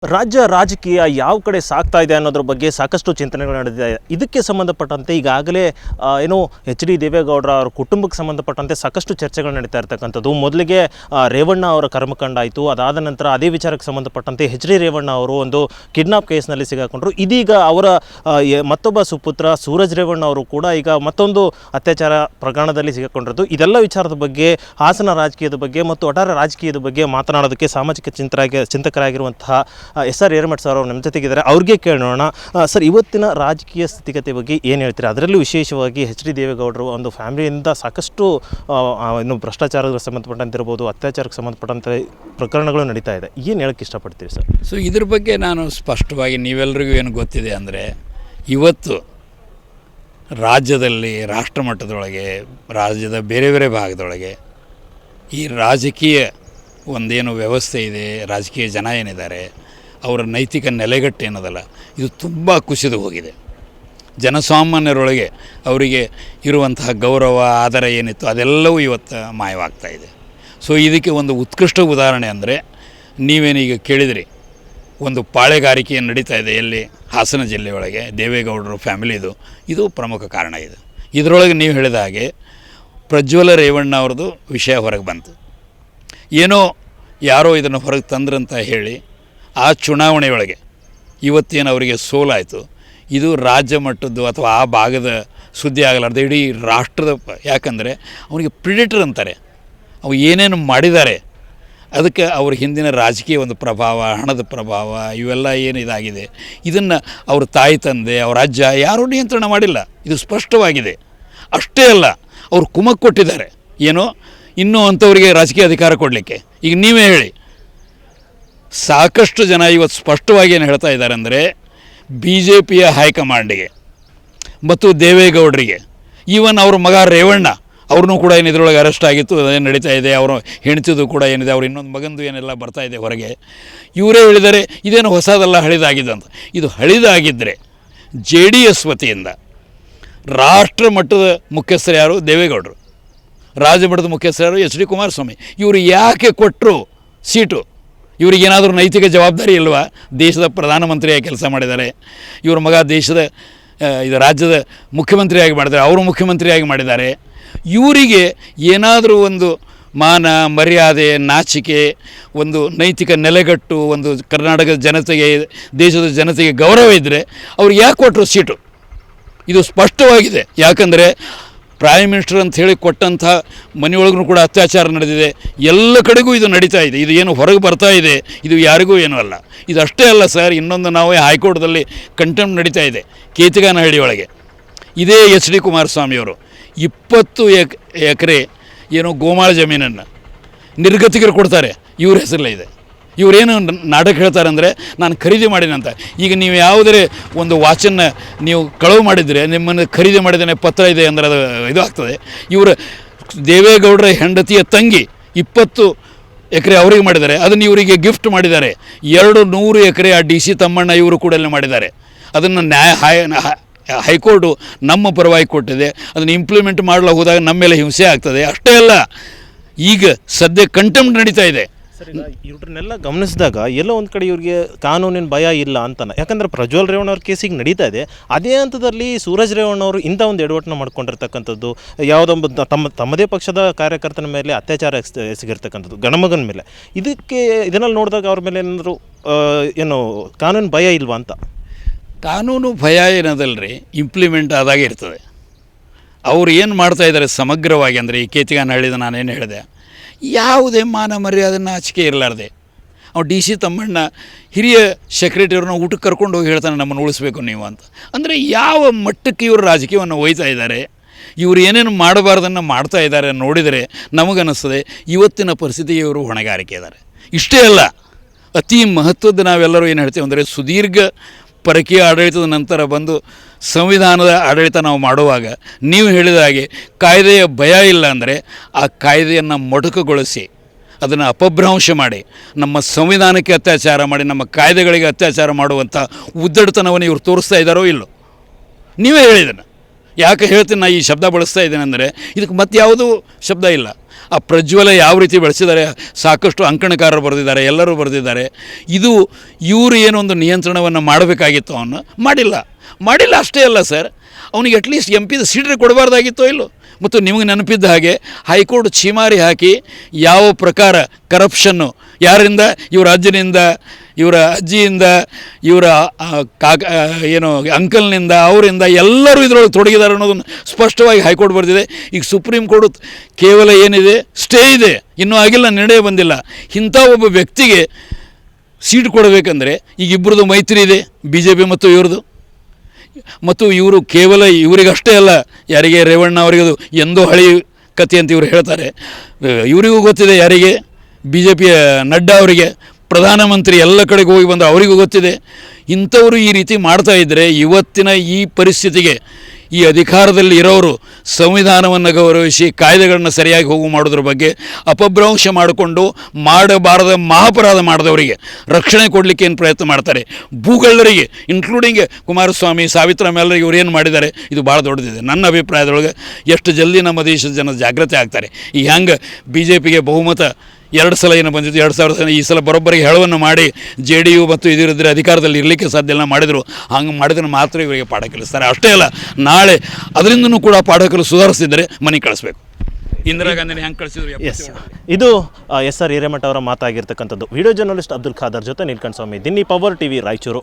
ರಾಜ್ಯ ರಾಜಕೀಯ ಯಾವ ಕಡೆ ಸಾಗ್ತಾ ಇದೆ ಅನ್ನೋದ್ರ ಬಗ್ಗೆ ಸಾಕಷ್ಟು ಚಿಂತನೆಗಳು ನಡೆದಿದೆ. ಇದಕ್ಕೆ ಸಂಬಂಧಪಟ್ಟಂತೆ ಈಗಾಗಲೇ ಎಚ್ ಡಿ ದೇವೇಗೌಡರ ಅವರ ಕುಟುಂಬಕ್ಕೆ ಸಂಬಂಧಪಟ್ಟಂತೆ ಸಾಕಷ್ಟು ಚರ್ಚೆಗಳು ನಡೀತಾ ಇರ್ತಕ್ಕಂಥದ್ದು. ಮೊದಲಿಗೆ ರೇವಣ್ಣ ಅವರ ಕರ್ಮಕಾಂಡ ಆಯಿತು. ಅದಾದ ನಂತರ ಅದೇ ವಿಚಾರಕ್ಕೆ ಸಂಬಂಧಪಟ್ಟಂತೆ ಎಚ್ ಡಿ ರೇವಣ್ಣ ಅವರು ಒಂದು ಕಿಡ್ನಾಪ್ ಕೇಸ್ನಲ್ಲಿ ಸಿಗಾಕೊಂಡ್ರು. ಇದೀಗ ಅವರ ಮತ್ತೊಬ್ಬ ಸುಪುತ್ರ ಸೂರಜ್ ರೇವಣ್ಣ ಅವರು ಕೂಡ ಈಗ ಮತ್ತೊಂದು ಅತ್ಯಾಚಾರ ಪ್ರಕರಣದಲ್ಲಿ ಸಿಗಾಕೊಂಡಿರೋದು. ಇದೆಲ್ಲ ವಿಚಾರದ ಬಗ್ಗೆ, ಹಾಸನ ರಾಜಕೀಯದ ಬಗ್ಗೆ ಮತ್ತು ಒಟ್ಟಾರೆ ರಾಜಕೀಯದ ಬಗ್ಗೆ ಮಾತನಾಡೋದಕ್ಕೆ ಸಾಮಾಜಿಕ ಚಿಂತಕರಾಗಿರುವಂತಹ ಎಸ್.ಆರ್. ಹಿರೇಮಠ ಸರ್ ಅವರು ನಮ್ಮ ಜೊತೆಗಿದ್ದಾರೆ. ಅವ್ರಿಗೆ ಕೇಳೋಣ. ಸರ್, ಇವತ್ತಿನ ರಾಜಕೀಯ ಸ್ಥಿತಿಗತಿ ಬಗ್ಗೆ ಏನು ಹೇಳ್ತೀರಾ? ಅದರಲ್ಲೂ ವಿಶೇಷವಾಗಿ ಎಚ್ ಡಿ ದೇವೇಗೌಡರು ಒಂದು ಫ್ಯಾಮಿಲಿಯಿಂದ ಸಾಕಷ್ಟು ಇನ್ನು ಭ್ರಷ್ಟಾಚಾರಕ್ಕೆ ಸಂಬಂಧಪಟ್ಟಂತೆ ಇರ್ಬೋದು, ಅತ್ಯಾಚಾರಕ್ಕೆ ಸಂಬಂಧಪಟ್ಟಂತೆ ಪ್ರಕರಣಗಳು ನಡೀತಾ ಇದೆ. ಏನು ಹೇಳೋಕ್ಕೆ ಇಷ್ಟಪಡ್ತೀವಿ ಸರ್? ಸೊ ಇದ್ರ ಬಗ್ಗೆ ನಾನು ಸ್ಪಷ್ಟವಾಗಿ ನೀವೆಲ್ಲರಿಗೂ ಏನು ಗೊತ್ತಿದೆ ಅಂದರೆ, ಇವತ್ತು ರಾಜ್ಯದಲ್ಲಿ ರಾಷ್ಟ್ರ ಮಟ್ಟದೊಳಗೆ, ರಾಜ್ಯದ ಬೇರೆ ಬೇರೆ ಭಾಗದೊಳಗೆ ಈ ರಾಜಕೀಯ ಒಂದೇನು ವ್ಯವಸ್ಥೆ ಇದೆ, ರಾಜಕೀಯ ಜನ ಏನಿದ್ದಾರೆ, ಅವರ ನೈತಿಕ ನೆಲೆಗಟ್ಟು ಏನದಲ್ಲ, ಇದು ತುಂಬ ಕುಸಿದು ಹೋಗಿದೆ. ಜನಸಾಮಾನ್ಯರೊಳಗೆ ಅವರಿಗೆ ಇರುವಂತಹ ಗೌರವ, ಆದರ ಏನಿತ್ತು ಅದೆಲ್ಲವೂ ಇವತ್ತು ಮಾಯವಾಗ್ತಾ ಇದೆ. ಸೊ ಇದಕ್ಕೆ ಒಂದು ಉತ್ಕೃಷ್ಟ ಉದಾಹರಣೆ ಅಂದರೆ, ನೀವೇನೀಗ ಕೇಳಿದ್ರಿ, ಒಂದು ಪಾಳೆಗಾರಿಕೆ ನಡೀತಾ ಇದೆ ಎಲ್ಲಿ, ಹಾಸನ ಜಿಲ್ಲೆಯೊಳಗೆ ದೇವೇಗೌಡರು ಫ್ಯಾಮಿಲಿದು. ಇದು ಪ್ರಮುಖ ಕಾರಣ. ಇದರೊಳಗೆ ನೀವು ಹೇಳಿದ ಹಾಗೆ ಪ್ರಜ್ವಲ ರೇವಣ್ಣ ಅವ್ರದ್ದು ವಿಷಯ ಹೊರಗೆ ಬಂತು. ಏನೋ ಯಾರೋ ಇದನ್ನು ಹೊರಗೆ ತಂದ್ರಂತ ಹೇಳಿ ಆ ಚುನಾವಣೆಯೊಳಗೆ ಇವತ್ತೇನು ಅವರಿಗೆ ಸೋಲಾಯಿತು, ಇದು ರಾಜ್ಯ ಮಟ್ಟದ್ದು ಅಥವಾ ಆ ಭಾಗದ ಸುದ್ದಿ ಆಗಲಾರ್ದು ಇಡೀ ರಾಷ್ಟ್ರದ. ಯಾಕಂದರೆ ಅವನಿಗೆ ಪ್ರಿಡೆಟರ್ ಅಂತಾರೆ. ಅವು ಏನೇನು ಮಾಡಿದ್ದಾರೆ ಅದಕ್ಕೆ ಅವ್ರ ಹಿಂದಿನ ರಾಜಕೀಯ ಒಂದು ಪ್ರಭಾವ, ಹಣದ ಪ್ರಭಾವ, ಇವೆಲ್ಲ ಏನು ಇದಾಗಿದೆ. ಇದನ್ನು ಅವ್ರ ತಾಯಿ ತಂದೆ, ಅವ್ರ ಅಜ್ಜ ಯಾರೂ ನಿಯಂತ್ರಣ ಮಾಡಿಲ್ಲ. ಇದು ಸ್ಪಷ್ಟವಾಗಿದೆ. ಅಷ್ಟೇ ಅಲ್ಲ, ಅವರು ಕುಮ್ಮಕ್ಕು ಕೊಟ್ಟಿದ್ದಾರೆ ಏನೋ ಇನ್ನೂ ಅಂಥವರಿಗೆ ರಾಜಕೀಯ ಅಧಿಕಾರ ಕೊಡಲಿಕ್ಕೆ. ಈಗ ನೀವೇ ಹೇಳಿ, ಸಾಕಷ್ಟು ಜನ ಇವತ್ತು ಸ್ಪಷ್ಟವಾಗಿ ಏನು ಹೇಳ್ತಾ ಇದ್ದಾರೆ ಅಂದರೆ, BJPಯ ಹೈಕಮಾಂಡಿಗೆ ಮತ್ತು ದೇವೇಗೌಡರಿಗೆ, ಈವನ್ ಅವ್ರ ಮಗ ರೇವಣ್ಣ ಅವ್ರನ್ನೂ ಕೂಡ ಏನು ಇದರೊಳಗೆ ಅರೆಸ್ಟ್ ಆಗಿತ್ತು, ಅದೇನು ನಡೀತಾ ಇದೆ, ಅವರು ಹೆಣ್ತಿದ್ದು ಕೂಡ ಏನಿದೆ, ಅವ್ರು ಇನ್ನೊಂದು ಮಗಂದು ಏನೆಲ್ಲ ಬರ್ತಾ ಇದೆ ಹೊರಗೆ. ಇವರೇ ಹೇಳಿದ್ದಾರೆ ಇದೇನು ಹೊಸದಲ್ಲ, ಹಳಿದಾಗಿದ್ದಂತ. ಇದು ಹಳಿದಾಗಿದ್ದರೆ JDS ವತಿಯಿಂದ ರಾಷ್ಟ್ರ ಮಟ್ಟದ ಮುಖ್ಯಸ್ಥರು ಯಾರು? ದೇವೇಗೌಡರು. ರಾಜ್ಯ ಮಟ್ಟದ ಮುಖ್ಯಸ್ಥರು ಯಾರು? H D Kumaraswamy. ಇವರು ಯಾಕೆ ಕೊಟ್ಟರು ಸೀಟು? ಇವರಿಗೇನಾದರೂ ನೈತಿಕ ಜವಾಬ್ದಾರಿ ಇಲ್ವಾ? ದೇಶದ ಪ್ರಧಾನಮಂತ್ರಿಯಾಗಿ ಕೆಲಸ ಮಾಡಿದ್ದಾರೆ. ಇವ್ರ ಮಗ ದೇಶದ ಇದು ರಾಜ್ಯದ ಮುಖ್ಯಮಂತ್ರಿಯಾಗಿ ಮಾಡಿದ್ದಾರೆ, ಅವರು ಮುಖ್ಯಮಂತ್ರಿಯಾಗಿ ಮಾಡಿದ್ದಾರೆ. ಇವರಿಗೆ ಏನಾದರೂ ಒಂದು ಮಾನ ಮರ್ಯಾದೆ, ನಾಚಿಕೆ, ಒಂದು ನೈತಿಕ ನೆಲೆಗಟ್ಟು, ಒಂದು ಕರ್ನಾಟಕದ ಜನತೆಗೆ, ದೇಶದ ಜನತೆಗೆ ಗೌರವ ಇದ್ದರೆ ಅವ್ರು ಯಾಕೆ ಕೊಟ್ಟರು ಸೀಟು? ಇದು ಸ್ಪಷ್ಟವಾಗಿದೆ. ಯಾಕಂದರೆ ಪ್ರೈಮ್ ಮಿನಿಸ್ಟರ್ ಅಂತ ಹೇಳಿ ಕೊಟ್ಟಂಥ ಮನೆಯೊಳಗೂ ಕೂಡ ಅತ್ಯಾಚಾರ ನಡೆದಿದೆ. ಎಲ್ಲ ಕಡೆಗೂ ಇದು ನಡೀತಾ ಇದೆ. ಇದು ಏನು ಹೊರಗೆ ಬರ್ತಾ ಇದೆ, ಇದು ಯಾರಿಗೂ ಏನೂ ಅಲ್ಲ. ಇದಷ್ಟೇ ಅಲ್ಲ ಸರ್, ಇನ್ನೊಂದು ನಾವು ಹೈಕೋರ್ಟ್ದಲ್ಲಿ ಕಂಟೆಂಪ್ಟ್ ನಡೀತಾ ಇದೆ ಕೇತಗಾನಹಳ್ಳಿ ಒಳಗೆ. ಇದೇ ಎಚ್ ಡಿ ಕುಮಾರಸ್ವಾಮಿಯವರು 20 ಎಕರೆ ಏನೋ ಗೋಮಾಳ ಜಮೀನನ್ನು ನಿರ್ಗತಿಕರು ಕೊಡ್ತಾರೆ, ಇವ್ರ ಹೆಸರಲ್ಲೇ ಇದೆ. ಇವರೇನು ನಾಟಕ ಹೇಳ್ತಾರೆ ಅಂದರೆ, ನಾನು ಖರೀದಿ ಮಾಡಿನಂತ. ಈಗ ನೀವು ಯಾವುದೇ ಒಂದು ವಾಚನ್ನು ನೀವು ಕಳವು ಮಾಡಿದರೆ, ನಿಮ್ಮನ್ನು ಖರೀದಿ ಮಾಡಿದ್ದೇನೆ ಪತ್ರ ಇದೆ ಅಂದರೆ ಅದು ಇದು ಆಗ್ತದೆ. ಇವರು ದೇವೇಗೌಡರ ಹೆಂಡತಿಯ ತಂಗಿ 20 ಎಕರೆ ಅವರಿಗೆ ಮಾಡಿದ್ದಾರೆ, ಅದನ್ನು ಇವರಿಗೆ ಗಿಫ್ಟ್ ಮಾಡಿದ್ದಾರೆ. 200 ಎಕರೆ ಆ DC ತಮ್ಮಣ್ಣ ಇವರು ಕೂಡ ಮಾಡಿದ್ದಾರೆ. ಅದನ್ನು ಹೈಕೋರ್ಟು ನಮ್ಮ ಪರವಾಗಿ ಕೊಟ್ಟಿದೆ. ಅದನ್ನು ಇಂಪ್ಲಿಮೆಂಟ್ ಮಾಡಲು ಹೋದಾಗ ನಮ್ಮ ಮೇಲೆ ಹಿಂಸೆ ಆಗ್ತದೆ. ಅಷ್ಟೇ ಅಲ್ಲ, ಈಗ ಸದ್ಯ ಕಂಟೆಂಪ್ಟ್ ನಡೀತಾ ಇದೆ. ಸರ್, ಇವ್ರನ್ನೆಲ್ಲ ಗಮನಿಸಿದಾಗ ಎಲ್ಲೋ ಒಂದು ಕಡೆ ಇವ್ರಿಗೆ ಕಾನೂನಿನ ಭಯ ಇಲ್ಲ ಅಂತಾನೆ. ಯಾಕಂದರೆ ಪ್ರಜ್ವಲ್ ರೇವಣ್ಣ ಅವ್ರ ಕೇಸಿಗೆ ನಡೀತಾ ಇದೆ. ಅದೇ ಹಂತದಲ್ಲಿ ಸೂರಜ್ ರೇವಣ್ಣ ಅವರು ಇಂಥ ಒಂದು ಎಡವಟ್ಟನ್ನು ಮಾಡ್ಕೊಂಡಿರ್ತಕ್ಕಂಥದ್ದು, ಯಾವುದೊಂದು ತಮ್ಮದೇ ಪಕ್ಷದ ಕಾರ್ಯಕರ್ತನ ಮೇಲೆ ಅತ್ಯಾಚಾರ ಎಸಗಿರ್ತಕ್ಕಂಥದ್ದು, ಗಣಮಗನ ಮೇಲೆ. ಇದನ್ನಲ್ಲಿ ನೋಡಿದಾಗ ಅವ್ರ ಮೇಲೆ ಏನಾದರೂ ಏನು ಕಾನೂನು ಭಯ ಇಲ್ವಾ ಅಂತ? ಕಾನೂನು ಭಯ ಏನದಲ್ರಿ, ಇಂಪ್ಲಿಮೆಂಟ್ ಆದಾಗೆ ಇರ್ತದೆ. ಅವ್ರು ಏನು ಮಾಡ್ತಾಯಿದ್ದಾರೆ ಸಮಗ್ರವಾಗಿ ಅಂದರೆ, ಈ ಕೇತಗಾನಹಳ್ಳಿದ ನಾನೇನು ಹೇಳಿದೆ, ಯಾವುದೇ ಮಾನ ಮರ್ಯಾದೆ ನಾಚಿಕೆ ಇರಲಾರ್ದೆ ಅವ್ನು DC ತಮ್ಮಣ್ಣ ಹಿರಿಯ ಸೆಕ್ರೆಟರಿಯವ್ರನ್ನ ಊಟಕ್ಕೆ ಕರ್ಕೊಂಡು ಹೋಗಿ ಹೇಳ್ತಾನೆ, ನಮ್ಮನ್ನು ಉಳಿಸ್ಬೇಕು ನೀವು ಅಂತ. ಅಂದರೆ ಯಾವ ಮಟ್ಟಕ್ಕೆ ಇವರು ರಾಜಕೀಯವನ್ನು ಒಯ್ತಾ ಇದ್ದಾರೆ, ಇವರು ಏನೇನು ಮಾಡಬಾರ್ದನ್ನು ಮಾಡ್ತಾ ಇದ್ದಾರೆ ನೋಡಿದರೆ ನಮಗನ್ನಿಸ್ತದೆ ಇವತ್ತಿನ ಪರಿಸ್ಥಿತಿಗೆ ಇವರು ಹೊಣೆಗಾರಿಕೆ ಇದ್ದಾರೆ. ಇಷ್ಟೇ ಅಲ್ಲ, ಅತಿ ಮಹತ್ವದ ನಾವೆಲ್ಲರೂ ಏನು ಹೇಳ್ತೇವೆ ಅಂದರೆ, ಸುದೀರ್ಘ ಪರಕೀಯ ಆಡಳಿತದ ನಂತರ ಬಂದು ಸಂವಿಧಾನದ ಆಡಳಿತ ನಾವು ಮಾಡುವಾಗ ನೀವು ಹೇಳಿದ ಹಾಗೆ ಕಾಯ್ದೆಯ ಭಯ ಇಲ್ಲ ಅಂದರೆ, ಆ ಕಾಯ್ದೆಯನ್ನು ಮೊಟಕುಗೊಳಿಸಿ, ಅದನ್ನು ಅಪಭ್ರಂಶ ಮಾಡಿ, ನಮ್ಮ ಸಂವಿಧಾನಕ್ಕೆ ಅತ್ಯಾಚಾರ ಮಾಡಿ, ನಮ್ಮ ಕಾಯ್ದೆಗಳಿಗೆ ಅತ್ಯಾಚಾರ ಮಾಡುವಂಥ ಉದ್ದಟತನವನ್ನು ಇವರು ತೋರಿಸ್ತಾ ಇದ್ದಾರೋ ಇಲ್ಲೋ ನೀವೇ ಹೇಳಿದನು. ಯಾಕೆ ಹೇಳ್ತೀನಿ, ನಾನು ಈ ಶಬ್ದ ಬಳಸ್ತಾ ಇದ್ದೇನೆ ಅಂದರೆ, ಇದಕ್ಕೆ ಮತ್ತೆ ಯಾವುದೂ ಶಬ್ದ ಇಲ್ಲ. ಆ ಪ್ರಜ್ವಲ ಯಾವ ರೀತಿ ಬೆಳೆಸಿದ್ದಾರೆ, ಸಾಕಷ್ಟು ಅಂಕಣಕಾರರು ಬರೆದಿದ್ದಾರೆ, ಎಲ್ಲರೂ ಬರೆದಿದ್ದಾರೆ. ಇದು ಇವರು ಏನೊಂದು ನಿಯಂತ್ರಣವನ್ನು ಮಾಡಬೇಕಾಗಿತ್ತು, ಅವನ್ನ ಮಾಡಿಲ್ಲ. ಅಷ್ಟೇ ಅಲ್ಲ ಸರ್, ಅವನಿಗೆ ಅಟ್ಲೀಸ್ಟ್ MP ಸೀಟ್ರೆ ಕೊಡಬಾರ್ದಾಗಿತ್ತೋ ಇಲ್ಲೋ. ಮತ್ತು ನಿಮಗೆ ನೆನಪಿದ್ದ ಹಾಗೆ ಹೈಕೋರ್ಟ್ ಛೀಮಾರಿ ಹಾಕಿ ಯಾವ ಪ್ರಕಾರ ಕರಪ್ಷನ್ನು ಯಾರಿಂದ, ಇವರ ಅಜ್ಜನಿಂದ, ಇವರ ಅಜ್ಜಿಯಿಂದ, ಇವರ ಅಂಕಲ್ನಿಂದ, ಅವರಿಂದ ಎಲ್ಲರೂ ಇದರೊಳಗೆ ತೊಡಗಿದ್ದಾರೆ ಅನ್ನೋದನ್ನು ಸ್ಪಷ್ಟವಾಗಿ ಹೈಕೋರ್ಟ್ ಬರೆದಿದೆ. ಈಗ ಸುಪ್ರೀಂ ಕೋರ್ಟ್ ಕೇವಲ ಏನಿದೆ, ಸ್ಟೇ ಇದೆ, ಇನ್ನೂ ಆಗಿಲ್ಲ, ನಿರ್ಣಯ ಬಂದಿಲ್ಲ. ಇಂಥ ಒಬ್ಬ ವ್ಯಕ್ತಿಗೆ ಸೀಟ್ ಕೊಡಬೇಕಂದ್ರೆ ಈಗ ಇಬ್ಬರದು ಮೈತ್ರಿ ಇದೆ, BJP ಮತ್ತು ಇವ್ರದ್ದು. ಮತ್ತು ಇವರು ಕೇವಲ ಇವರಿಗಷ್ಟೇ ಅಲ್ಲ, ಯಾರಿಗೆ ರೇವಣ್ಣ ಅವರಿಗದು ಎಂದೋ ಹಳಿ ಕಥೆ ಅಂತ ಇವರು ಹೇಳ್ತಾರೆ. ಇವರಿಗೂ ಗೊತ್ತಿದೆ, ಯಾರಿಗೆ BJPಯ ನಡ್ಡಾ ಅವರಿಗೆ, ಪ್ರಧಾನಮಂತ್ರಿ ಎಲ್ಲ ಕಡೆಗೆ ಹೋಗಿ ಬಂದರೆ ಅವರಿಗೂ ಗೊತ್ತಿದೆ. ಇಂಥವರು ಈ ರೀತಿ ಮಾಡ್ತಾ ಇದ್ದರೆ ಇವತ್ತಿನ ಈ ಪರಿಸ್ಥಿತಿಗೆ ಈ ಅಧಿಕಾರದಲ್ಲಿ ಇರೋರು ಸಂವಿಧಾನವನ್ನು ಗೌರವಿಸಿ ಕಾಯ್ದೆಗಳನ್ನು ಸರಿಯಾಗಿ ಮಾಡೋದ್ರ ಬಗ್ಗೆ ಅಪಭ್ರಂಶ ಮಾಡಿಕೊಂಡು ಮಾಡಬಾರದ ಮಹಾಪರಾಧ ಮಾಡಿದವರಿಗೆ ರಕ್ಷಣೆ ಕೊಡಲಿಕ್ಕೆ ಏನು ಪ್ರಯತ್ನ ಮಾಡ್ತಾರೆ. ಭೂಗಳ್ಳರಿಗೆ ಇನ್ಕ್ಲೂಡಿಂಗ್ ಕುಮಾರಸ್ವಾಮಿ, ಸಾವಿತ್ರಮ್ಮ ಎಲ್ಲರಿಗೆ ಇವ್ರು ಏನು ಮಾಡಿದ್ದಾರೆ, ಇದು ಭಾಳ ದೊಡ್ಡದಿದೆ. ನನ್ನ ಅಭಿಪ್ರಾಯದೊಳಗೆ ಎಷ್ಟು ಜಲ್ದಿ ನಮ್ಮ ದೇಶದ ಜನ ಜಾಗೃತಿ ಆಗ್ತಾರೆ. ಈಗ ಹೆಂಗೆ BJPಗೆ ಬಹುಮತ 2 ಸಲ ಏನು ಬಂದಿತ್ತು, 2000 ಈ ಸಲ ಬರೋಬ್ಬರಿಗೆ ಹೆಳವನ್ನು ಮಾಡಿ JDU ಮತ್ತು ಇದಿರಿದ್ರೆ ಅಧಿಕಾರದಲ್ಲಿ ಇರಲಿಕ್ಕೆ ಸಾಧ್ಯ ಇಲ್ಲ ಮಾಡಿದರು. ಹಂಗೆ ಮಾಡಿದ್ರೆ ಮಾತ್ರ ಇವರಿಗೆ ಪಾಠ ಕಲಿಸ್ತಾರೆ. ಅಷ್ಟೇ ಅಲ್ಲ, ನಾಳೆ ಅದರಿಂದನೂ ಕೂಡ ಪಾಠ ಕಲಿಸಿ ಸುಧಾರಿಸಿದರೆ ಮನೆಗೆ ಕಳಿಸ್ಬೇಕು. ಇಂದಿರಾ ಗಾಂಧಿನ ಹೆಂಗೆ ಕಳಿಸಿದ್ರು. ಇದು SR ಹಿರೇಮಠ ಅವರ ಮಾತಾಗಿರ್ತಕ್ಕಂಥದ್ದು. ವಿಡಿಯೋ ಜರ್ನಲಿಸ್ಟ್ ಅಬ್ದುಲ್ ಖಾದರ್ ಜೊತೆ ನೀಲ್ಕಂಠ ಸ್ವಾಮಿ, ದಿನ್ನಿ ಪವರ್ TV ರಾಯಚೂರು.